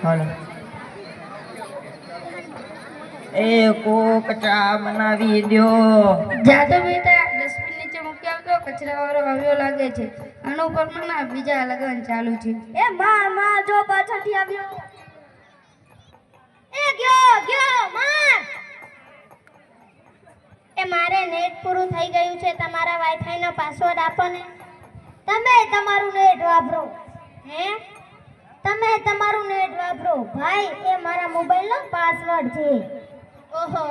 હાલો એ કોક ચા બનાવી દ્યો. જાતો બેટા ડસ્ટબિન નીચે મૂકી આવતો, કચરાવાળો આવ્યો લાગે છે. આનો પર ના બીજા લગન ચાલુ છે. એ માં જો પાછળથી આવ્યો. એ ગયો માર. એ મારે નેટ પૂરું થઈ ગયું છે, તમારા વાઈફાઈ નો પાસવર્ડ આપો ને. તમે તમારું નેટ વાપરો. હે તમે તમારું નેટ વાપરો ભાઈ, એ મારા મોબાઈલનો પાસવર્ડ છે. ઓહો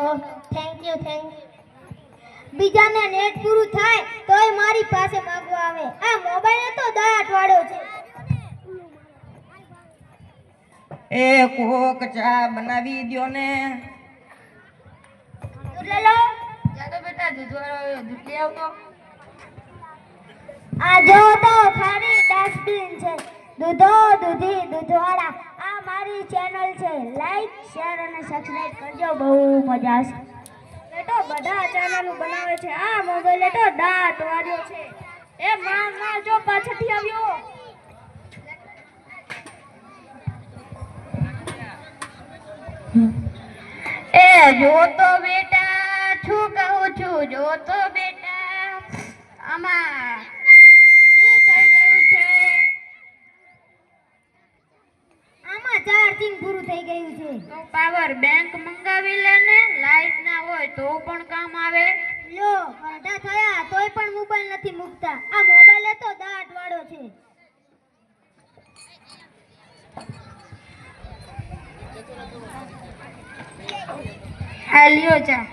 થેન્ક યુ બીજાને નેટ પૂરું થાય તોય મારી પાસે માંગવા આવે. આ મોબાઈલ તો દાટ વાળો છે. એ કોક ચા બનાવી દ્યો ને. દૂધ લઈ લો. જાતો બેટા દૂધવાળો આવ્યો, દૂધ લઈ આવતો. આ જો તો ખાલી ડસ્ટબિન છે. દૂધી દૂધવાળા. આ મારી ચેનલ છે, લાઈક શેર અને સબસ્ક્રાઇબ કરજો, બહુ મજા આવશે. બેટો બધા ચેનલો બનાવે છે, આ મોબાઈલ તો દાટ વાળ્યો છે. એ માં જો પાછળથી આવ્યો. એ જો તો બેટા શું કહું છું, જો તો બેટા આમાં શું થઈ ગયું છે. આમાં ચાર્જિંગ પૂરું થઈ ગયું છે. તો પાવર બેંક મંગાવી લે ને, લાઈટ ના હોય તો પણ કામ આવે. લો ઘરડા થયા તોય પણ મોબાઈલ નથી મૂકતા. આ મોબાઈલ તો દાટ વાળો છે. આ લ્યો ચા.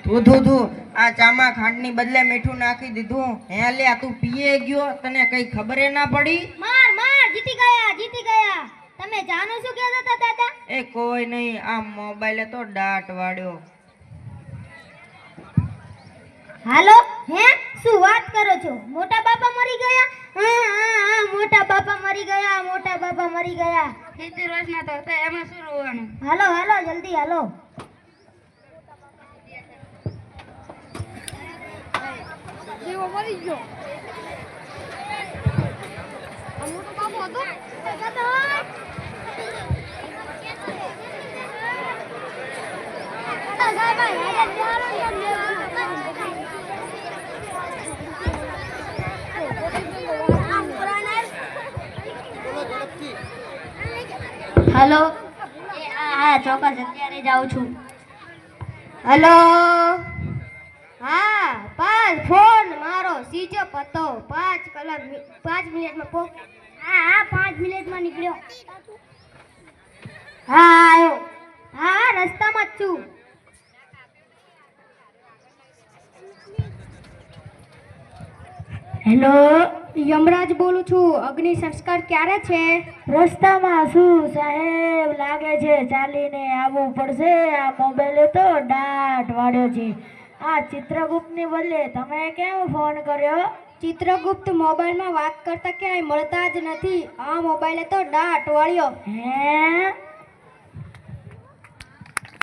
તું આ ચામાં ખાંડની બદલે મીઠું નાખી દીધું. હે લ્યા તું પીએ ગયો, તને કઈ ખબર ના પડી? માર જીતી ગયા. તમે જાણો શું કહેતા હતા દાદા? એ કોઈ નહીં, આ મોબાઈલે તો દાટ વાળ્યો. હાલો હે શું વાત કરો છો? મોટા બાપા મરી ગયા? હા મોટા બાપા મરી ગયા. 70 વર્ષના તો હતા, એમાં શું રોવાનું? હાલો જલ્દી હાલો. જીવો મરી ગયો. આ મોટો બાપો હતો. હેલો હા ચોક્કસ અત્યારે જાઉં છું. હેલો હા ફોન મારો સ્વિચ ઓફ હતો. 5 મિનિટમાં હા 5 મિનિટમાં નીકળ્યો. હા આવ્યો. હા રસ્તામાં જ છું. હેલો યમરાજ બોલું છું. અગ્નિ સંસ્કાર ક્યારે છે? રસ્તામાં શું સાહેબ, લાગે છે ચાલીને આવવું પડશે. આ મોબાઈલ તો દાટ વાળ્યો છે. આ ચિત્રગુપ્તની બદલે તમે કેમ ફોન કર્યો? ચિત્રગુપ્ત મોબાઈલમાં વાત કરતા ક્યાંય મળતા જ નથી. આ મોબાઈલ તો દાટ વાળ્યો. હે